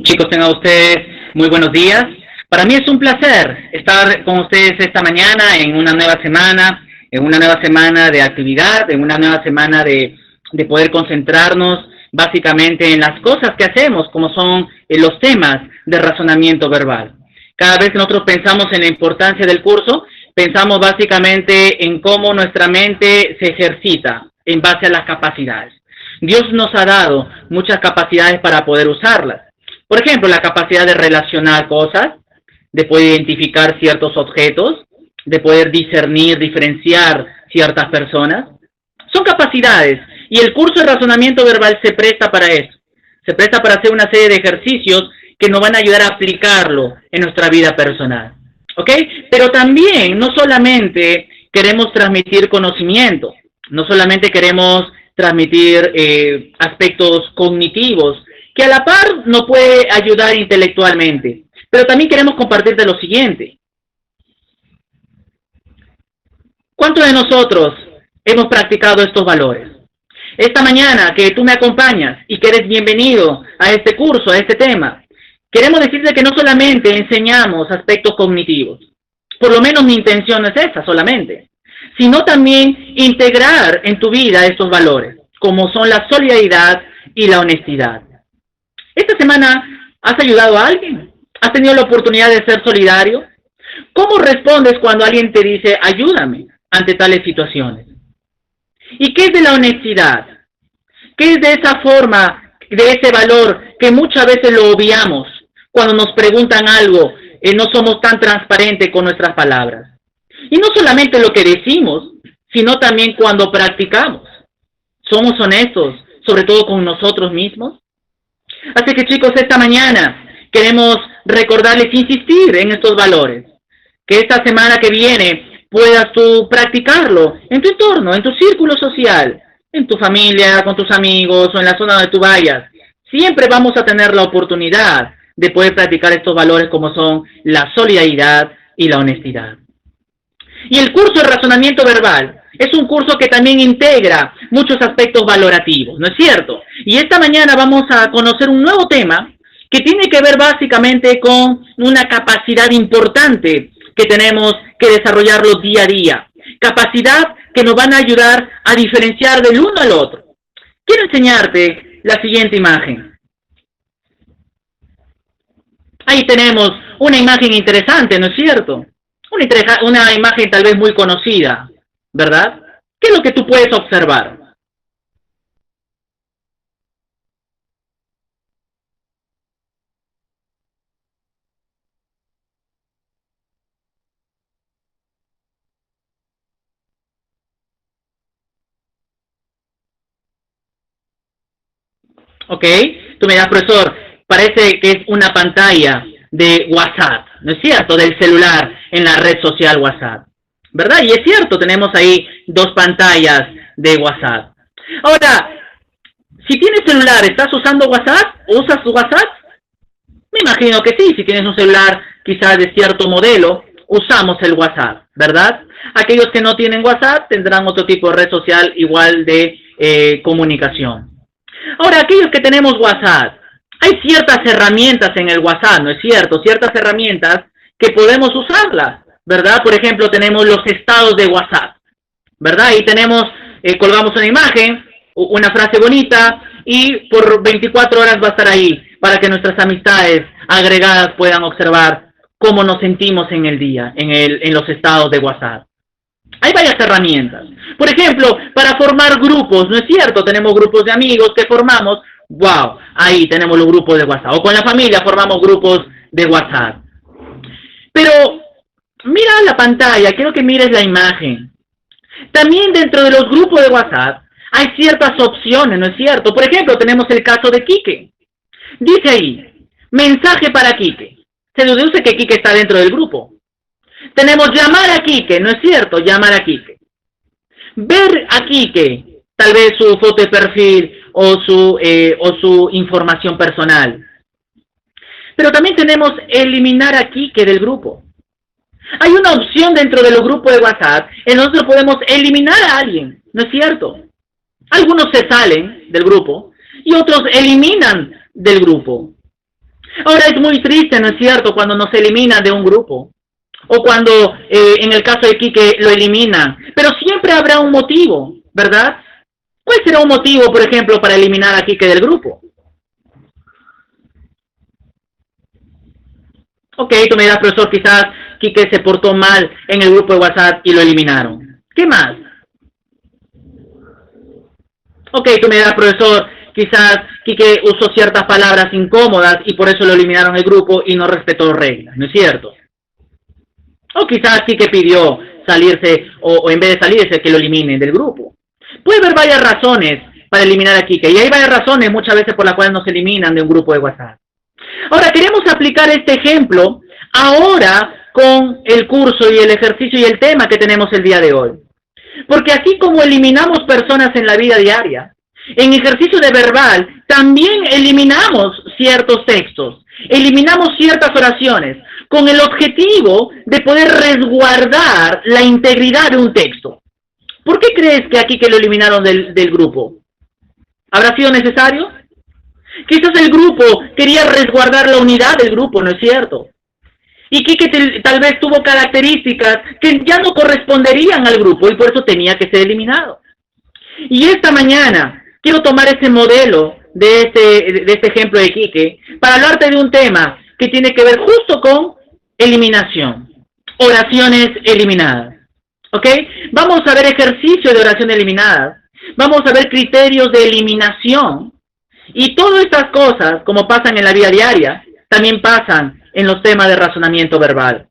Chicos, tengan ustedes muy buenos días. Para mí es un placer estar con ustedes esta mañana en una nueva semana, de actividad, en una nueva semana de poder concentrarnos básicamente en las cosas que hacemos, como son los temas de razonamiento verbal. Cada vez que nosotros pensamos en la importancia del curso, pensamos básicamente en cómo nuestra mente se ejercita en base a las capacidades. Dios nos ha dado muchas capacidades para poder usarlas. Por ejemplo, la capacidad de relacionar cosas, de poder identificar ciertos objetos, de poder discernir, diferenciar ciertas personas. Son capacidades y el curso de razonamiento verbal se presta para eso. Se presta para hacer una serie de ejercicios que nos van a ayudar a aplicarlo en nuestra vida personal. ¿Ok? Pero también no solamente queremos transmitir conocimiento, no solamente queremos transmitir aspectos cognitivos, que a la par nos puede ayudar intelectualmente, pero también queremos compartirte lo siguiente. ¿Cuántos de nosotros hemos practicado estos valores? Esta mañana que tú me acompañas y que eres bienvenido a este curso, a este tema, queremos decirte que no solamente enseñamos aspectos cognitivos, por lo menos mi intención es esa solamente, sino también integrar en tu vida estos valores, como son la solidaridad y la honestidad. ¿Esta semana has ayudado a alguien? ¿Has tenido la oportunidad de ser solidario? ¿Cómo respondes cuando alguien te dice, ayúdame ante tales situaciones? ¿Y qué es de la honestidad? ¿Qué es de esa forma, de ese valor que muchas veces lo obviamos cuando nos preguntan algo? No somos tan transparentes con nuestras palabras. Y no solamente lo que decimos, sino también cuando practicamos. ¿Somos honestos, sobre todo con nosotros mismos? Así que chicos, esta mañana queremos recordarles, insistir en estos valores. Que esta semana que viene puedas tú practicarlo en tu entorno, en tu círculo social, en tu familia, con tus amigos o en la zona donde tú vayas. Siempre vamos a tener la oportunidad de poder practicar estos valores como son la solidaridad y la honestidad. Y el curso de razonamiento verbal es un curso que también integra muchos aspectos valorativos, ¿no es cierto? Y esta mañana vamos a conocer un nuevo tema que tiene que ver básicamente con una capacidad importante que tenemos que desarrollarlo día a día. Capacidad que nos van a ayudar a diferenciar del uno al otro. Quiero enseñarte la siguiente imagen. Ahí tenemos una imagen interesante, ¿no es cierto? Una imagen tal vez muy conocida, ¿verdad? ¿Qué es lo que tú puedes observar? ¿Ok? Tú me das, profesor, parece que es una pantalla de WhatsApp, ¿no es cierto? Del celular en la red social WhatsApp, ¿verdad? Y es cierto, tenemos ahí dos pantallas de WhatsApp. Ahora, si tienes celular, ¿estás usando WhatsApp? ¿Usas tu WhatsApp? Me imagino que sí, si tienes un celular quizás de cierto modelo, usamos el WhatsApp, ¿verdad? Aquellos que no tienen WhatsApp tendrán otro tipo de red social igual de comunicación. Ahora, aquellos que tenemos WhatsApp, hay ciertas herramientas en el WhatsApp, ¿no es cierto? Ciertas herramientas que podemos usarlas, ¿verdad? Por ejemplo, tenemos los estados de WhatsApp, ¿verdad? Y tenemos, colgamos una imagen, una frase bonita, y por 24 horas va a estar ahí para que nuestras amistades agregadas puedan observar cómo nos sentimos en el día, en los estados de WhatsApp. Hay varias herramientas. Por ejemplo, para formar grupos, ¿no es cierto? Tenemos grupos de amigos que formamos. ¡Wow! Ahí tenemos los grupos de WhatsApp. O con la familia formamos grupos de WhatsApp. Pero mira la pantalla, quiero que mires la imagen. También dentro de los grupos de WhatsApp hay ciertas opciones, ¿no es cierto? Por ejemplo, tenemos el caso de Quique. Dice ahí, mensaje para Quique. Se deduce que Quique está dentro del grupo. Tenemos llamar a Quique, ¿no es cierto? Llamar a Quique. Ver a Quique, tal vez su foto de perfil o su información personal. Pero también tenemos eliminar a Quique del grupo. Hay una opción dentro de los grupos de WhatsApp en donde podemos eliminar a alguien, ¿no es cierto? Algunos se salen del grupo y otros eliminan del grupo. Ahora es muy triste, ¿no es cierto?, cuando nos eliminan de un grupo, o cuando en el caso de Quique lo eliminan, pero siempre habrá un motivo, ¿verdad? ¿Cuál será un motivo, por ejemplo, para eliminar a Quique del grupo? Ok, tú me dirás, profesor, quizás Quique se portó mal en el grupo de WhatsApp y lo eliminaron. ¿Qué más? Ok, tú me dirás, profesor, quizás Quique usó ciertas palabras incómodas y por eso lo eliminaron del grupo y no respetó reglas, ¿no es cierto? O quizás Quique pidió salirse, o en vez de salirse, que lo eliminen del grupo. Puede haber varias razones para eliminar a Quique, y hay varias razones muchas veces por las cuales nos eliminan de un grupo de WhatsApp. Ahora, queremos aplicar este ejemplo ahora con el curso y el ejercicio y el tema que tenemos el día de hoy. Porque así como eliminamos personas en la vida diaria, en ejercicio de verbal también eliminamos ciertos textos, eliminamos ciertas oraciones, con el objetivo de poder resguardar la integridad de un texto. ¿Por qué crees que aquí que lo eliminaron del grupo? ¿Habrá sido necesario? Quizás el grupo quería resguardar la unidad del grupo, ¿no es cierto? Y Quique tal vez tuvo características que ya no corresponderían al grupo y por eso tenía que ser eliminado. Y esta mañana quiero tomar ese modelo de este ejemplo de Quique para hablarte de un tema que tiene que ver justo con eliminación, oraciones eliminadas. ¿Ok? Vamos a ver ejercicio de oración eliminada, vamos a ver criterios de eliminación y todas estas cosas, como pasan en la vida diaria, también pasan en los temas de razonamiento verbal.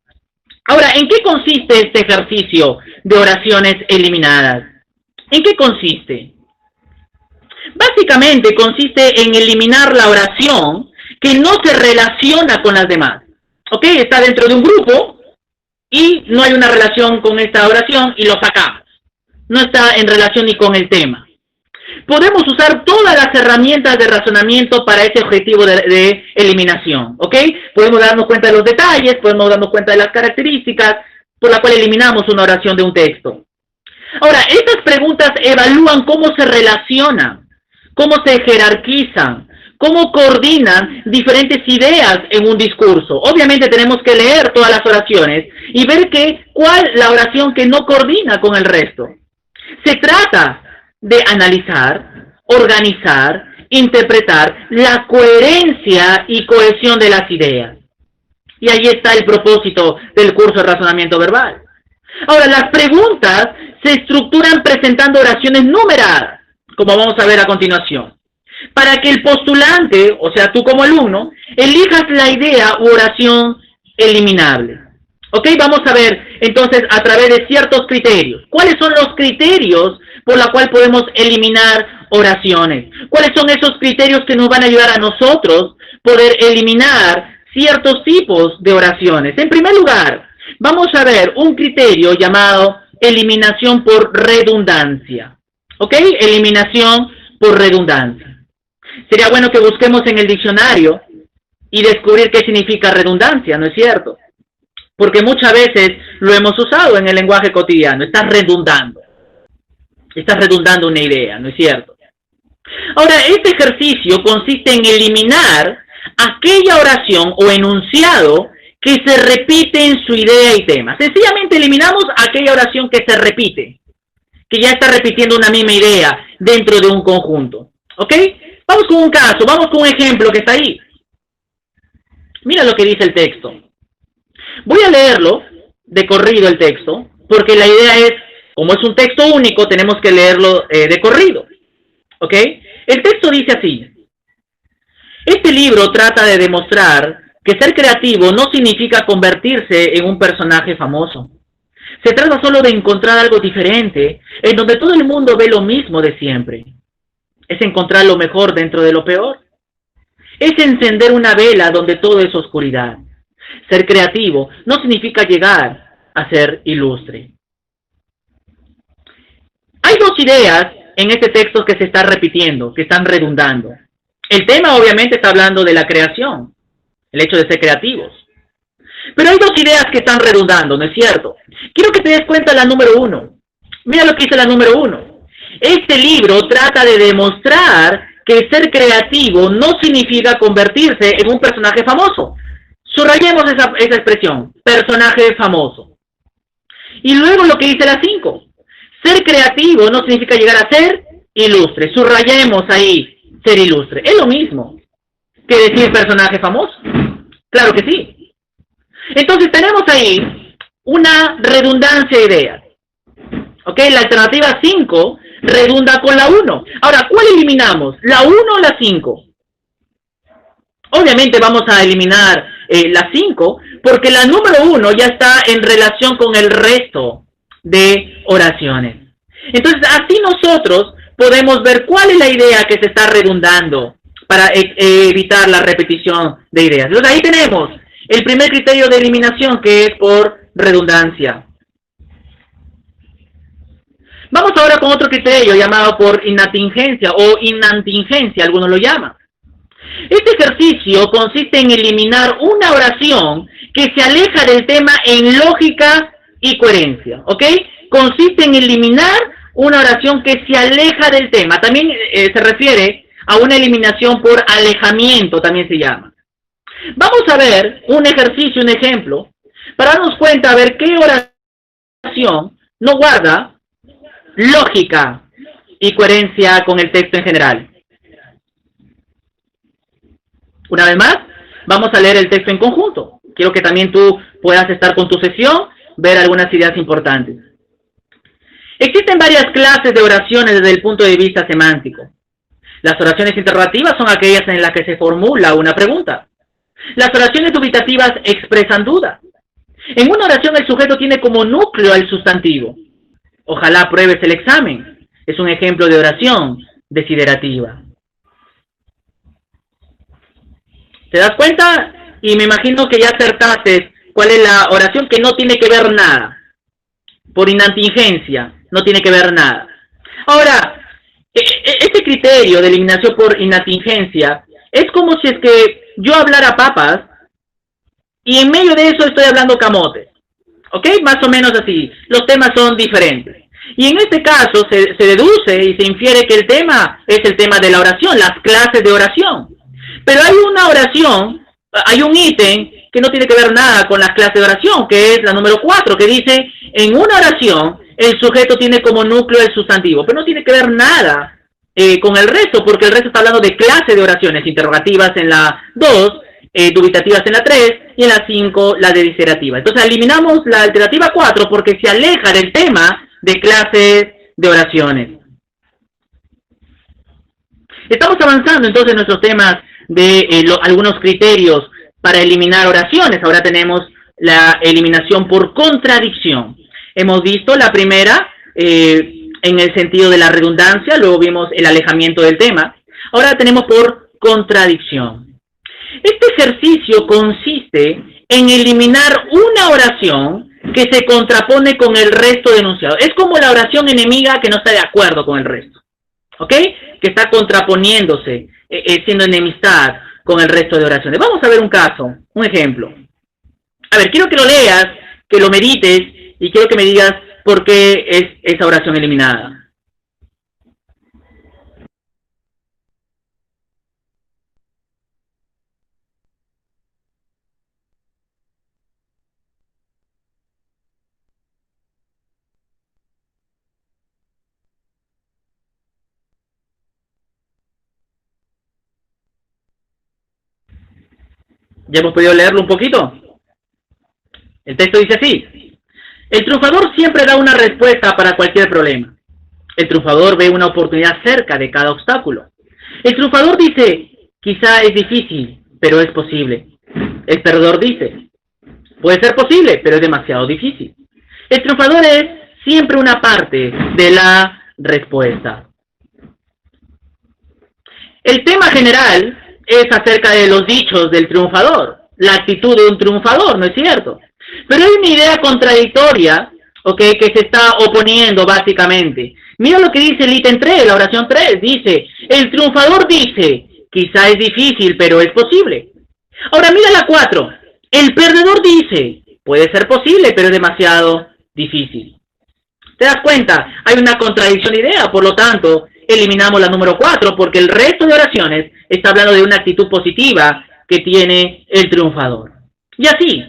Ahora, ¿en qué consiste este ejercicio de oraciones eliminadas? ¿En qué consiste? Básicamente consiste en eliminar la oración que no se relaciona con las demás. ¿Ok? Está dentro de un grupo y no hay una relación con esta oración y lo sacamos. No está en relación ni con el tema. Podemos usar todas las herramientas de razonamiento para ese objetivo de eliminación, ¿ok? Podemos darnos cuenta de los detalles, podemos darnos cuenta de las características por las cuales eliminamos una oración de un texto. Ahora, estas preguntas evalúan cómo se relacionan, cómo se jerarquizan, cómo coordinan diferentes ideas en un discurso. Obviamente tenemos que leer todas las oraciones y ver cuál la oración que no coordina con el resto. Se trata de analizar, organizar, interpretar la coherencia y cohesión de las ideas. Y ahí está el propósito del curso de razonamiento verbal. Ahora, las preguntas se estructuran presentando oraciones numeradas, como vamos a ver a continuación, para que el postulante, o sea, tú como alumno, elijas la idea u oración eliminable. ¿Ok? Vamos a ver entonces a través de ciertos criterios. ¿Cuáles son los criterios por los cuales podemos eliminar oraciones? ¿Cuáles son esos criterios que nos van a ayudar a nosotros poder eliminar ciertos tipos de oraciones? En primer lugar, vamos a ver un criterio llamado eliminación por redundancia. ¿Ok? Eliminación por redundancia. Sería bueno que busquemos en el diccionario y descubrir qué significa redundancia, ¿no es cierto? Porque muchas veces lo hemos usado en el lenguaje cotidiano. Estás redundando una idea, ¿no es cierto? Ahora, este ejercicio consiste en eliminar aquella oración o enunciado que se repite en su idea y tema. Sencillamente eliminamos aquella oración que se repite, que ya está repitiendo una misma idea dentro de un conjunto. ¿Ok? Vamos con un caso, vamos con un ejemplo que está ahí. Mira lo que dice el texto. Voy a leerlo de corrido el texto, porque la idea es, como es un texto único, tenemos que leerlo de corrido. ¿Ok? El texto dice así. Este libro trata de demostrar que ser creativo no significa convertirse en un personaje famoso. Se trata solo de encontrar algo diferente, en donde todo el mundo ve lo mismo de siempre. Es encontrar lo mejor dentro de lo peor. Es encender una vela donde todo es oscuridad. Ser creativo no significa llegar a ser ilustre. Hay dos ideas en este texto que se están repitiendo, que están redundando. El tema obviamente está hablando de la creación, el hecho de ser creativos. Pero hay dos ideas que están redundando, ¿no es cierto? Quiero que te des cuenta de la número uno. Mira lo que dice la número uno. Este libro trata de demostrar que ser creativo no significa convertirse en un personaje famoso. Subrayemos esa expresión, personaje famoso. Y luego lo que dice la 5. Ser creativo no significa llegar a ser ilustre. Subrayemos ahí, ser ilustre. Es lo mismo que decir personaje famoso. Claro que sí. Entonces tenemos ahí una redundancia de ideas. ¿Ok? La alternativa 5 redunda con la 1. Ahora, ¿cuál eliminamos? ¿La 1 o la 5? Obviamente vamos a eliminar la 5 porque la número 1 ya está en relación con el resto de oraciones. Entonces, así nosotros podemos ver cuál es la idea que se está redundando para evitar la repetición de ideas. Entonces, ahí tenemos el primer criterio de eliminación, que es por redundancia. Vamos ahora con otro criterio llamado por inatingencia o inantingencia, algunos lo llaman. Este ejercicio consiste en eliminar una oración que se aleja del tema en lógica y coherencia, ¿ok? Consiste en eliminar una oración que se aleja del tema. También se refiere a una eliminación por alejamiento, también se llama. Vamos a ver un ejercicio, un ejemplo, para darnos cuenta, a ver qué oración no guarda lógica y coherencia con el texto en general. Una vez más, vamos a leer el texto en conjunto. Quiero que también tú puedas estar con tu sesión, ver algunas ideas importantes. Existen varias clases de oraciones desde el punto de vista semántico. Las oraciones interrogativas son aquellas en las que se formula una pregunta. Las oraciones dubitativas expresan duda. En una oración el sujeto tiene como núcleo al sustantivo. Ojalá pruebes el examen. Es un ejemplo de oración desiderativa. ¿Te das cuenta? Y me imagino que ya acertaste cuál es la oración que no tiene que ver nada. Por inantingencia, no tiene que ver nada. Ahora, este criterio de eliminación por inantingencia es como si es que yo hablara papas y en medio de eso estoy hablando camotes. ¿Ok? Más o menos así. Los temas son diferentes. Y en este caso se deduce y se infiere que el tema es el tema de la oración, las clases de oración. Pero hay una oración, hay un ítem que no tiene que ver nada con las clases de oración, que es la número 4, que dice, en una oración el sujeto tiene como núcleo el sustantivo, pero no tiene que ver nada con el resto, porque el resto está hablando de clase de oraciones, interrogativas en la 2, dubitativas en la 3, y en la 5 la desiderativa. Entonces eliminamos la alternativa 4 porque se aleja del tema de clases de oraciones. Estamos avanzando entonces en nuestros temas de algunos criterios para eliminar oraciones. Ahora tenemos la eliminación por contradicción. Hemos visto la primera en el sentido de la redundancia, luego vimos el alejamiento del tema. Ahora tenemos por contradicción. Este ejercicio consiste en eliminar una oración que se contrapone con el resto de enunciados. Es como la oración enemiga que no está de acuerdo con el resto, ¿ok? Que está contraponiéndose, siendo enemistad con el resto de oraciones. Vamos a ver un caso, un ejemplo. A ver, quiero que lo leas, que lo medites, y quiero que me digas por qué es esa oración eliminada. ¿Ya hemos podido leerlo un poquito? El texto dice así: el triunfador siempre da una respuesta para cualquier problema. El triunfador ve una oportunidad cerca de cada obstáculo. El triunfador dice, quizá es difícil, pero es posible. El perdedor dice, puede ser posible, pero es demasiado difícil. El triunfador es siempre una parte de la respuesta. El tema general es acerca de los dichos del triunfador, la actitud de un triunfador, ¿no es cierto? Pero hay una idea contradictoria, ¿ok?, que se está oponiendo básicamente. Mira lo que dice el ítem 3, la oración 3, dice, el triunfador dice, quizá es difícil, pero es posible. Ahora mira la 4, el perdedor dice, puede ser posible, pero es demasiado difícil. ¿Te das cuenta? Hay una contradicción de idea, por lo tanto, eliminamos la número 4 porque el resto de oraciones está hablando de una actitud positiva que tiene el triunfador. Y así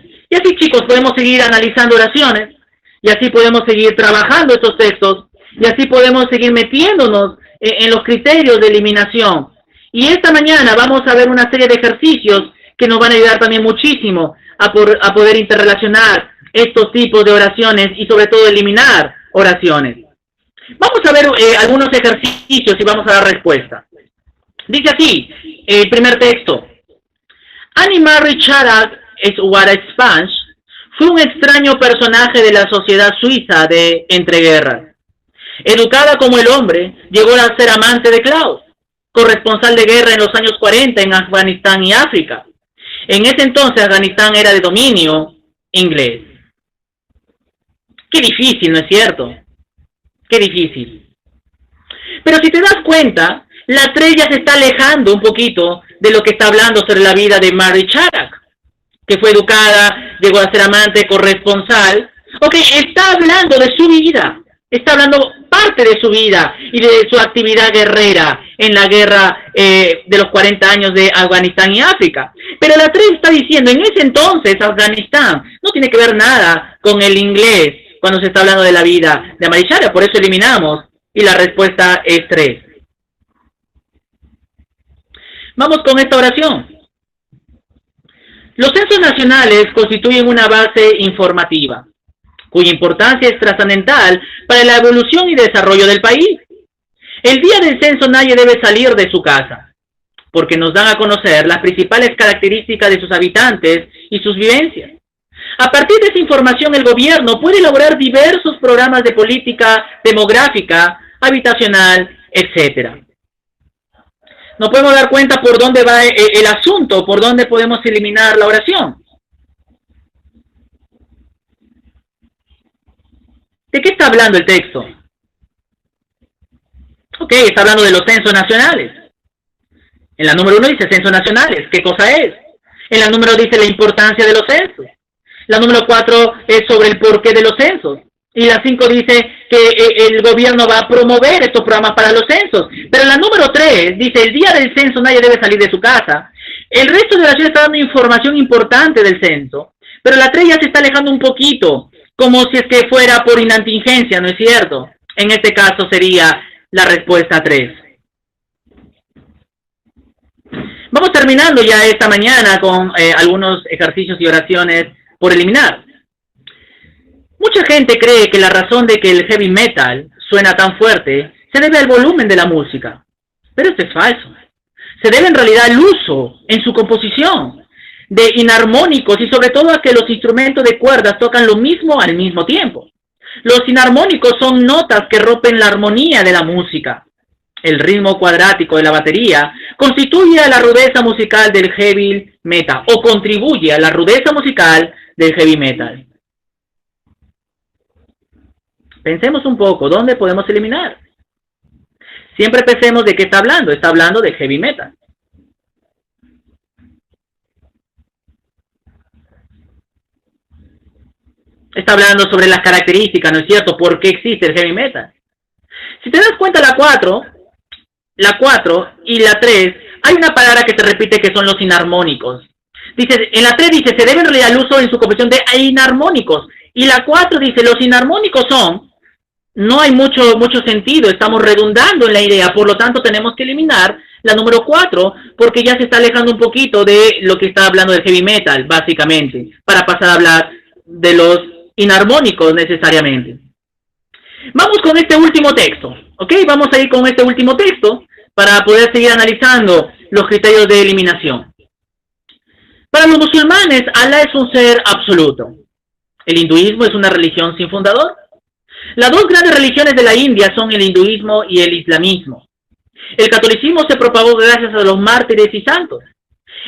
chicos, podemos seguir analizando oraciones, y así podemos seguir trabajando estos textos, y así podemos seguir metiéndonos en los criterios de eliminación. Y esta mañana vamos a ver una serie de ejercicios que nos van a ayudar también muchísimo a poder interrelacionar estos tipos de oraciones y sobre todo eliminar oraciones. Vamos a ver algunos ejercicios y vamos a dar respuesta. Dice así, el primer texto. Annie Marie Charak Schwarz-Spanish fue un extraño personaje de la sociedad suiza de entreguerras. Educada como el hombre, llegó a ser amante de Klaus, corresponsal de guerra en los años 40 en Afganistán y África. En ese entonces Afganistán era de dominio inglés. Qué difícil, ¿no es cierto? Qué difícil. Pero si te das cuenta, la 3 ya se está alejando un poquito de lo que está hablando sobre la vida de Marie Charak, que fue educada, llegó a ser amante, corresponsal. Ok, está hablando de su vida, está hablando parte de su vida y de su actividad guerrera en la guerra de los 40 años de Afganistán y África. Pero la 3 está diciendo, en ese entonces Afganistán no tiene que ver nada con el inglés cuando se está hablando de la vida de Marie Charak, por eso eliminamos y la respuesta es 3. Vamos con esta oración. Los censos nacionales constituyen una base informativa, cuya importancia es trascendental para la evolución y desarrollo del país. El día del censo nadie debe salir de su casa, porque nos dan a conocer las principales características de sus habitantes y sus vivencias. A partir de esa información, el gobierno puede elaborar diversos programas de política demográfica, habitacional, etc. Nos podemos dar cuenta por dónde va el asunto, por dónde podemos eliminar la oración. ¿De qué está hablando el texto? Ok, está hablando de los censos nacionales. En la número 1 dice censos nacionales. ¿Qué cosa es? En la número dice la importancia de los censos. La número 4 es sobre el porqué de los censos. Y la 5 dice que el gobierno va a promover estos programas para los censos. Pero la número 3 dice, el día del censo nadie debe salir de su casa. El resto de la oración está dando información importante del censo. Pero la 3 ya se está alejando un poquito, como si es que fuera por inantingencia, ¿no es cierto? En este caso sería la respuesta 3. Vamos terminando ya esta mañana con algunos ejercicios y oraciones por eliminar. Mucha gente cree que la razón de que el heavy metal suena tan fuerte se debe al volumen de la música, pero esto es falso. Se debe en realidad al uso en su composición de inarmónicos y sobre todo a que los instrumentos de cuerdas tocan lo mismo al mismo tiempo. Los inarmónicos son notas que rompen la armonía de la música. El ritmo cuadrático de la batería constituye a la rudeza musical del heavy metal o contribuye a la rudeza musical del heavy metal. Pensemos un poco, ¿dónde podemos eliminar? Siempre pensemos de qué está hablando de heavy metal. Está hablando sobre las características, ¿no es cierto? ¿Por qué existe el heavy metal? Si te das cuenta, la 4 y la 3, hay una palabra que se repite que son los inarmónicos. Dice, en la 3 dice, se debe en realidad al uso en su composición de inarmónicos. Y la 4 dice, los inarmónicos son, no hay mucho sentido, estamos redundando en la idea, por lo tanto tenemos que eliminar la número 4, porque ya se está alejando un poquito de lo que está hablando del heavy metal, básicamente, para pasar a hablar de los inarmónicos necesariamente. Vamos con este último texto, ¿ok? Vamos a ir con este último texto para poder seguir analizando los criterios de eliminación. Para los musulmanes, Alá es un ser absoluto. El hinduismo es una religión sin fundador. Las dos grandes religiones de la India son el hinduismo y el islamismo. El catolicismo se propagó gracias a los mártires y santos.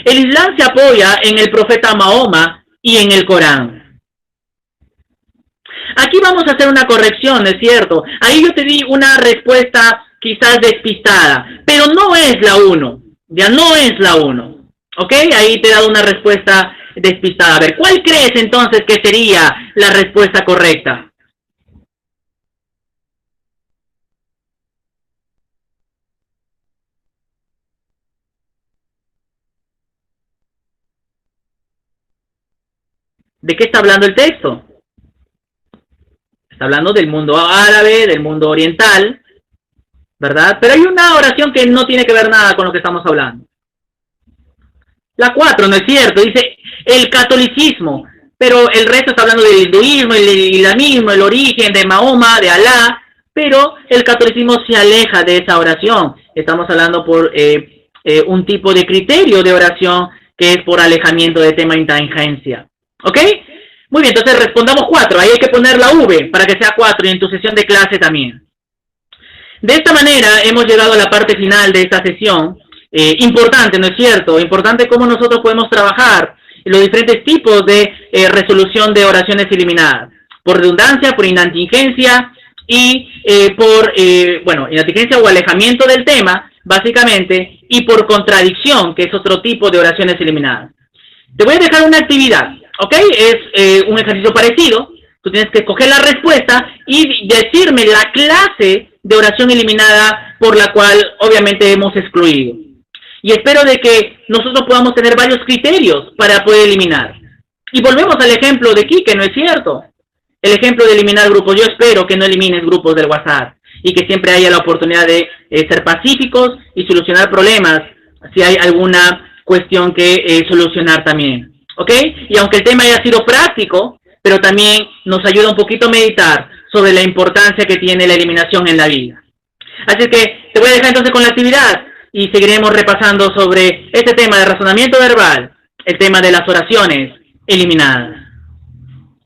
El islam se apoya en el profeta Mahoma y en el Corán. Aquí vamos a hacer una corrección, ¿es cierto? Ahí yo te di una respuesta quizás despistada, pero no es la 1, ya no es la 1, ¿ok? Ahí te he dado una respuesta despistada. A ver, ¿cuál crees entonces que sería la respuesta correcta? ¿De qué está hablando el texto? Está hablando del mundo árabe, del mundo oriental, ¿verdad? Pero hay una oración que no tiene que ver nada con lo que estamos hablando. La 4, ¿no es cierto? Dice el catolicismo, pero el resto está hablando del hinduismo, el islamismo, el origen de Mahoma, de Alá, pero el catolicismo se aleja de esa oración. Estamos hablando por un tipo de criterio de oración que es por alejamiento de tema inteligencia. ¿Ok? Muy bien, entonces respondamos 4. Ahí hay que poner la V para que sea 4 y en tu sesión de clase también. De esta manera hemos llegado a la parte final de esta sesión. Importante, ¿no es cierto? Importante cómo nosotros podemos trabajar en los diferentes tipos de resolución de oraciones eliminadas. Por redundancia, por inadingencia y por, inadingencia o alejamiento del tema, básicamente, y por contradicción, que es otro tipo de oraciones eliminadas. Te voy a dejar una actividad, ¿ok? Es un ejercicio parecido. Tú tienes que escoger la respuesta y decirme la clase de oración eliminada por la cual obviamente hemos excluido. Y espero de que nosotros podamos tener varios criterios para poder eliminar. Y volvemos al ejemplo de Quique, ¿no es cierto? El ejemplo de eliminar grupos. Yo espero que no elimines grupos del WhatsApp y que siempre haya la oportunidad de ser pacíficos y solucionar problemas si hay alguna cuestión que solucionar también. ¿Ok? Y aunque el tema haya sido práctico, pero también nos ayuda un poquito a meditar sobre la importancia que tiene la eliminación en la vida. Así que te voy a dejar entonces con la actividad y seguiremos repasando sobre este tema de razonamiento verbal, el tema de las oraciones eliminadas.